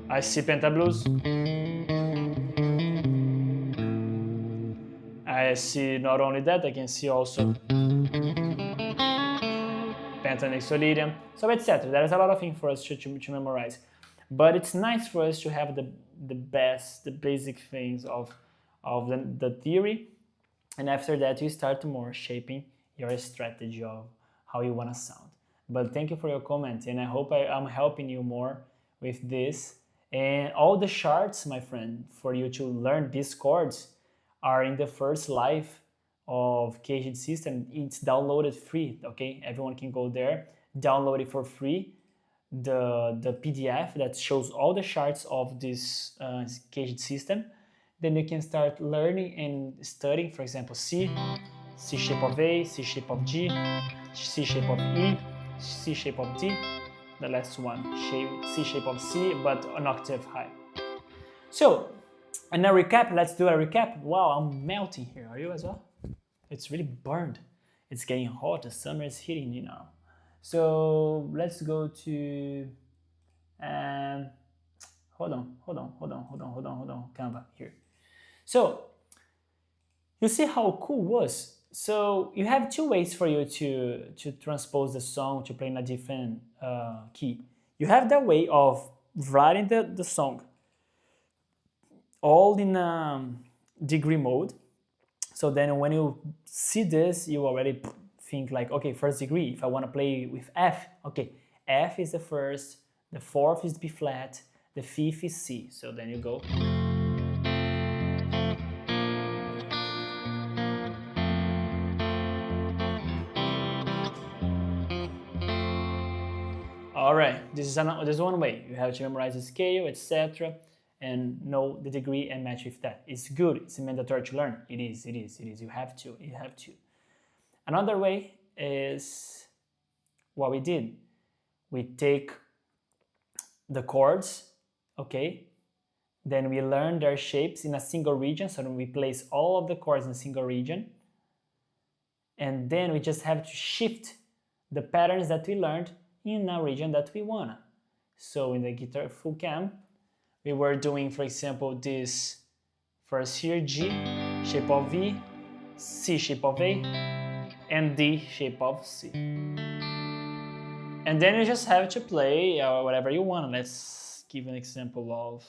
I see penta blues, I see not only that, I can see also penta next to lydium, so etc. There is a lot of things for us to memorize. But it's nice for us to have the basic things of the theory, and after that you start more shaping your strategy of how you want to sound. But thank you for your comment, and I hope I'm helping you more with this. And all the charts, my friend, for you to learn these chords are in the first live of CAGED system. It's downloaded free, okay? Everyone can go there, download it for free. The PDF that shows all the charts of this CAGED system. Then you can start learning and studying, for example, C shape of A, C shape of G, C shape of E, C shape of D, the last one, C shape of C, but an octave high. So And a recap, let's do a recap. Wow, I'm melting here. Are you as well? It's really burned. It's getting hot. The summer is hitting you now. So let's go to hold on, Canva here. So you see how cool it was. So you have two ways for you to transpose the song to play in a different key. You have the way of writing the song all in degree mode. So then when you see this, you already think like, okay, first degree, if I want to play with F, okay, F is the first, the fourth is B flat, the fifth is C. So then you go. All right, this is one way. You have to memorize the scale, etc., and know the degree and match with that. It's good. It's mandatory to learn. It is. You have to. Another way is what we did. We take the chords, okay? Then we learn their shapes in a single region. So then we place all of the chords in a single region. And then we just have to shift the patterns that we learned in a region that we want. So in the guitar full cam, we were doing, for example, this first here, G, shape of V, C, shape of A, and D, shape of C. And then you just have to play whatever you want. Let's give an example of,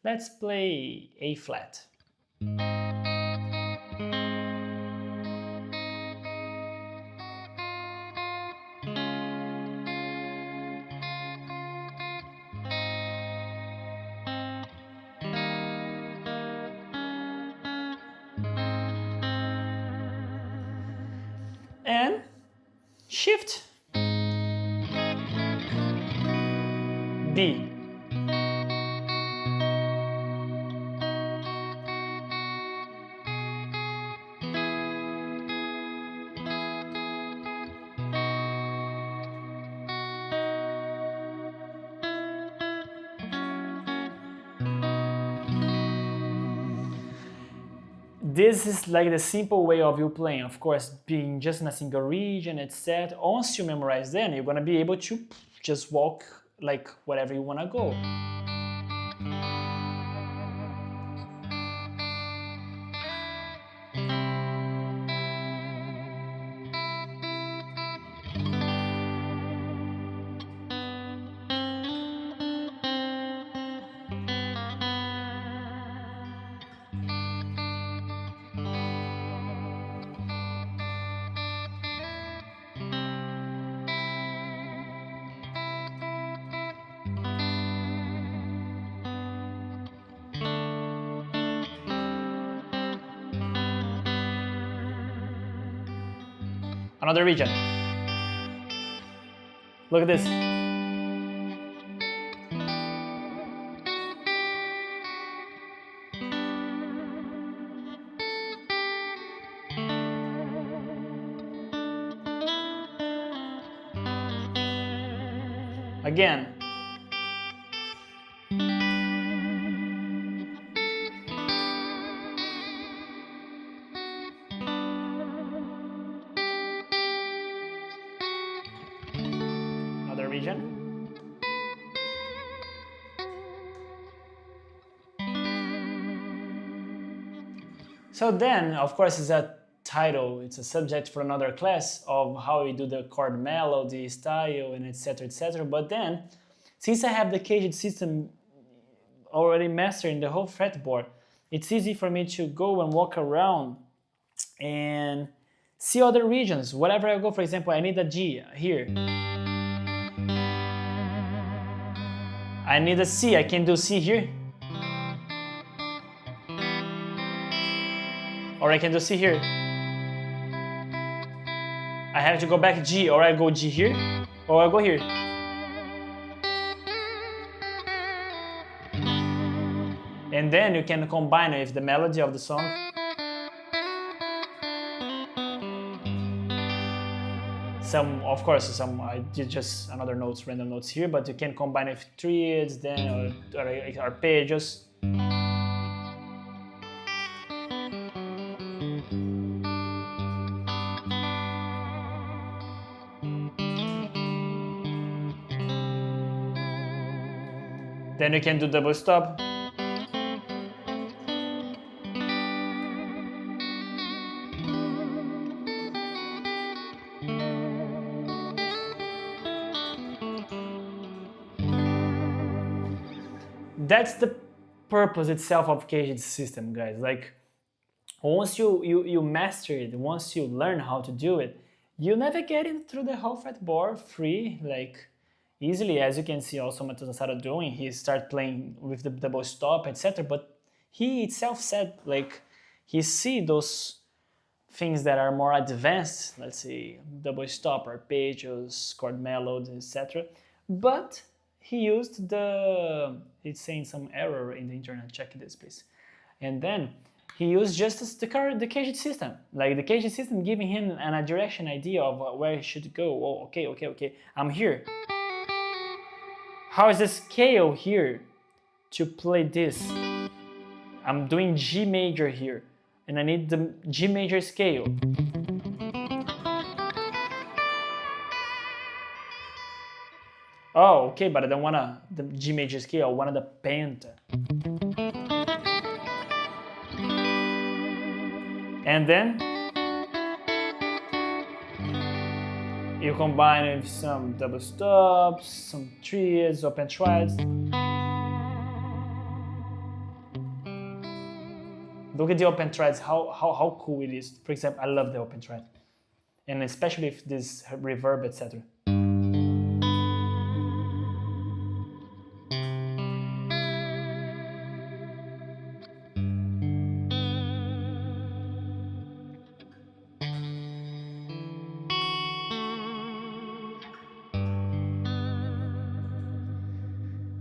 let's play A flat. And shift B. This is like the simple way of you playing. Of course, being just in a single region, etc. Once you memorize them, you're gonna be able to just walk like wherever you wanna go. Another region. Look at this. Again. Another region. So then, of course, it's a title, it's a subject for another class of how we do the chord melody, style, and etc, etc. But then, since I have the CAGED system already mastered in the whole fretboard, it's easy for me to go and walk around and see other regions. Wherever I go, for example, I need a G here. I need a C, I can do C here. Or I can do C here. I have to go back G, or I go G here, or I go here. And then you can combine it with the melody of the song. Of course, I did just another notes, random notes here, but you can combine it with triads, then or arpeggios. Then you can do double stop. That's the purpose itself of CAGED system, guys. Like, once you master it, once you learn how to do it, you navigate it through the whole fretboard free, like easily. As you can see also Matheus started doing, he started playing with the double stop, etc. But he itself said, like, he see those things that are more advanced, let's say double stop, arpeggios, chord melodies, etc. But he used it's saying some error in the internet, check this please. And then he used just the CAGED system, like the CAGED system giving him a direction idea of where he should go. Oh, okay, I'm here. How is the scale here to play this? I'm doing G major here, and I need the G major scale. Oh, okay, but I don't want the G major scale, I want the penta. And then you combine it with some double stops, some triads, open triads. Look at the open triads, how cool it is. For example, I love the open triad. And especially if this reverb, etc.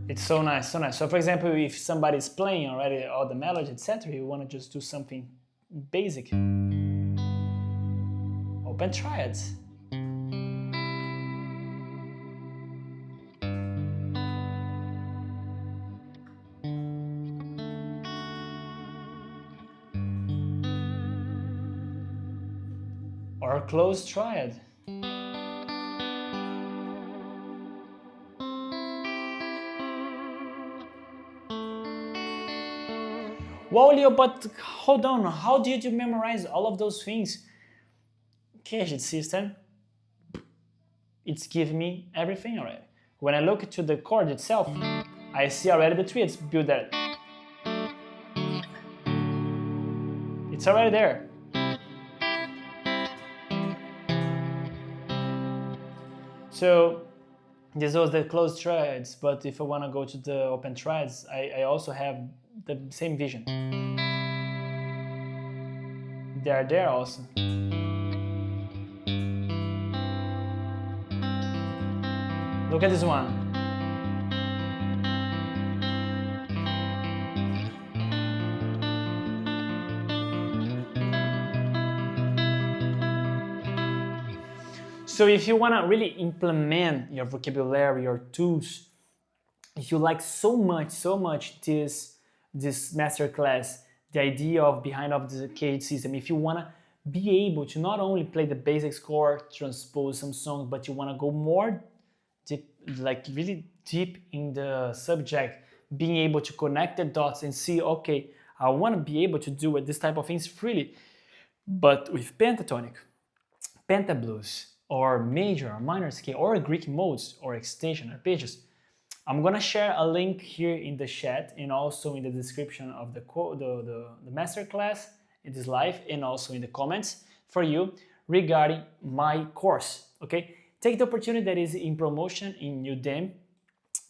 It's so nice, so nice. So for example, if somebody's playing already all the melody, etc., you want to just do something basic. Open triads. Or closed triad. Wow, Leo, but hold on, how did you memorize all of those things? CAGED system, it's giving me everything already. When I look to the chord itself, I see already the triads built there. It's already there. So this was the closed triads, but if I want to go to the open triads, I also have the same vision. They are there also. Look at this one. So if you want to really implement your vocabulary, your tools, if you like so much this masterclass, the idea behind the CAGED system, if you want to be able to not only play the basic score, transpose some songs, but you want to go more deep, like really deep in the subject, being able to connect the dots and see, okay, I want to be able to do this type of things freely, but with pentatonic, pentablues, or major or minor scale, or Greek modes, or extension arpeggios. I'm gonna share a link here in the chat and also in the description of the masterclass in this live, and also in the comments for you regarding my course. Okay, take the opportunity that is in promotion in Udemy.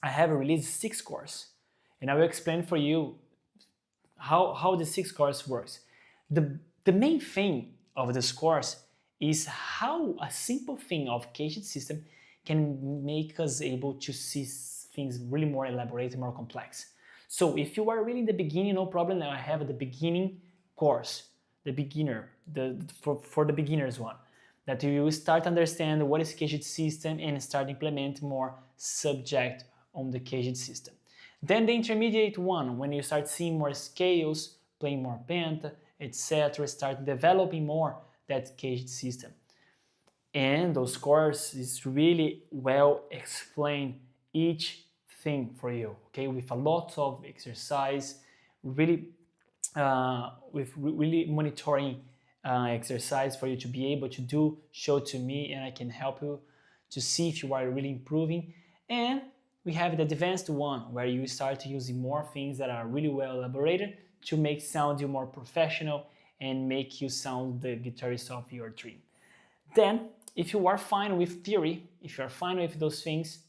I have released 6 courses, and I will explain for you how the 6 course works. The main thing of this course is how a simple thing of CAGED system can make us able to see things really more elaborate, more complex. So if you are really in the beginning, no problem, I have the beginning course, the beginner, for the beginners one, that you will start understand what is CAGED system and start implement more subject on the CAGED system. Then the intermediate one, when you start seeing more scales, playing more penta, etc., start developing more that CAGED system. And those courses is really well explained each thing for you, okay, with a lot of exercise, really with really monitoring exercise for you to be able to show to me, and I can help you to see if you are really improving. And we have the advanced one, where you start using more things that are really well elaborated to make sound you more professional and make you sound the guitarist of your dream. Then, if you are fine with theory, if you are fine with those things,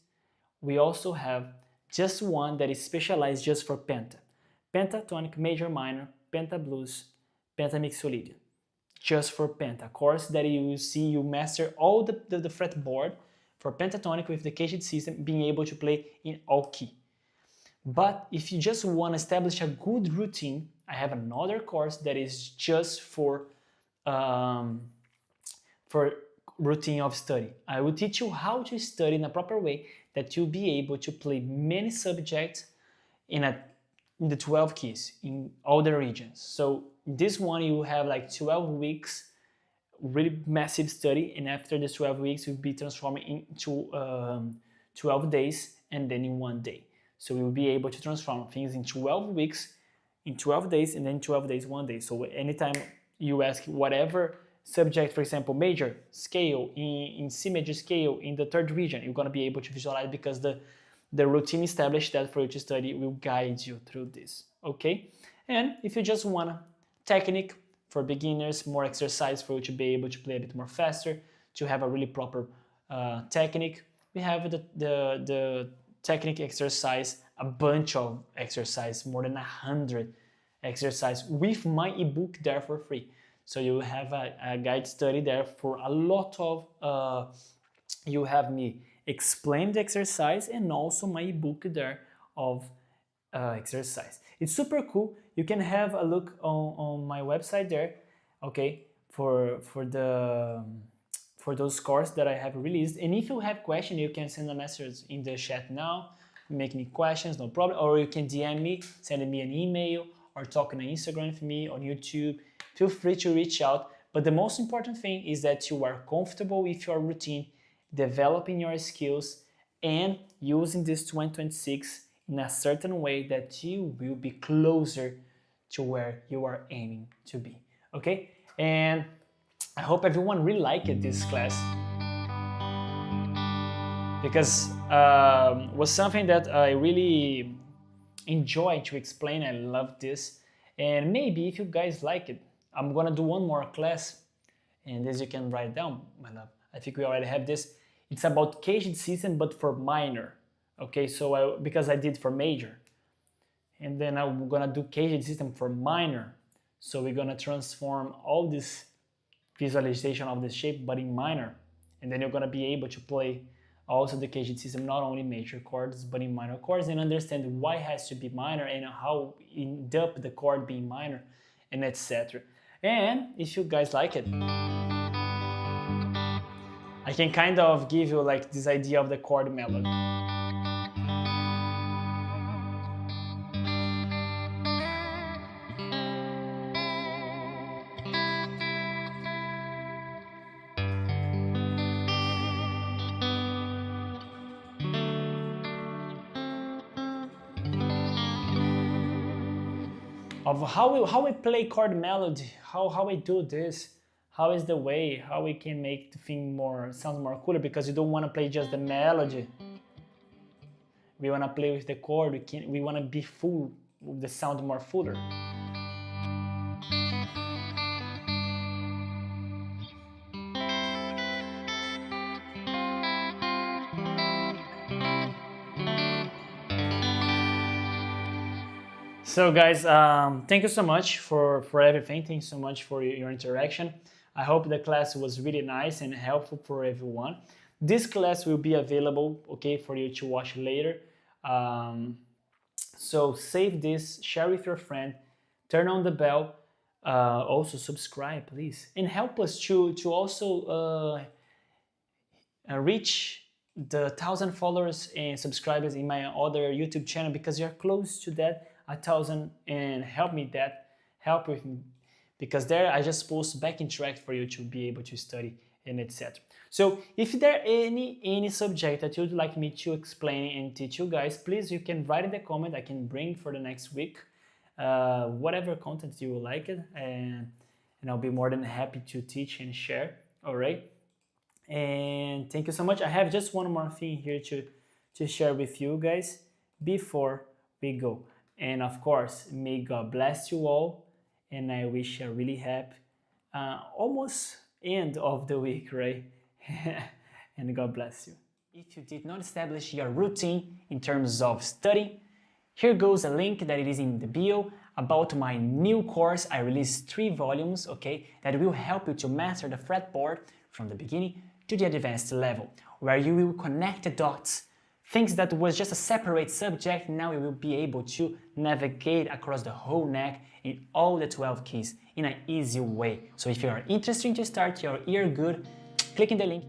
we also have just one that is specialized just for penta. Pentatonic, major, minor, penta blues, penta mixolydian. Just for penta. Course that you will see you master all the fretboard for pentatonic with the CAGED system, being able to play in all key. But if you just want to establish a good routine, I have another course that is just for routine of study. I will teach you how to study in a proper way that you'll be able to play many subjects in the 12 keys in all the regions. So in this one you will have like 12 weeks really massive study, and after the 12 weeks you'll be transforming into 12 days and then in 1 day. So we will be able to transform things in 12 weeks, in 12 days, and then 12 days, 1 day. So anytime you ask whatever subject, for example, major scale, in C major scale, in the 3rd region, you're going to be able to visualize, because the routine established that for you to study will guide you through this, okay? And if you just want a technique for beginners, more exercise for you to be able to play a bit more faster, to have a really proper technique, we have the technique exercise, a bunch of exercise, more than 100 exercise with my ebook there for free. So you have a guide study there for a lot of, you have me explain the exercise and also my ebook there of exercise. It's super cool. You can have a look on my website there, okay, for those courses that I have released. And if you have questions, you can send a message in the chat now, make me questions, no problem, or you can DM me, send me an email, or talk on Instagram with me, on YouTube. Feel free to reach out. But the most important thing is that you are comfortable with your routine, developing your skills, and using this 2026 in a certain way that you will be closer to where you are aiming to be, okay? And I hope everyone really liked this class, because was something that I really enjoyed to explain. I love this, and maybe if you guys like it, I'm gonna do one more class, and as you can write down, my love, I think we already have this. It's about CAGED system, but for minor. Okay, so because I did for major, and then I'm gonna do CAGED system for minor. So we're gonna transform all this visualization of the shape, but in minor, and then you're gonna be able to play also the CAGED system, not only major chords, but in minor chords, and understand why it has to be minor and how end up the chord being minor, and etc. And if you guys like it, I can kind of give you like this idea of the chord melody. Of how we play chord melody, how we do this, how is the way, how we can make the thing sound more cooler, because you don't want to play just the melody. We want to play with the chord, we want to be full, with the sound more fuller. So guys, thank you so much for everything. Thank you so much for your interaction. I hope the class was really nice and helpful for everyone. This class will be available, okay, for you to watch later. So save this, share with your friend, turn on the bell, also subscribe, please, and help us to also reach the 1,000 followers and subscribers in my other YouTube channel, because you're close to that 1,000, and help with me, because there I just post back interact for you to be able to study and etc. So if there are any subject that you'd like me to explain and teach you guys, please, you can write in the comment. I can bring for the next week whatever content you like it, and I'll be more than happy to teach and share. All right, and thank you so much. I have just one more thing here to share with you guys before we go. And of course, may God bless you all, and I wish you a really happy almost end of the week, right? And God bless you. If you did not establish your routine in terms of studying, here goes a link that it is in the bio about my new course. I released 3 volumes, okay, that will help you to master the fretboard from the beginning to the advanced level, where you will connect the dots. Things that was just a separate subject, now you will be able to navigate across the whole neck in all the 12 keys in an easy way. So if you are interested to start your year good, click in the link.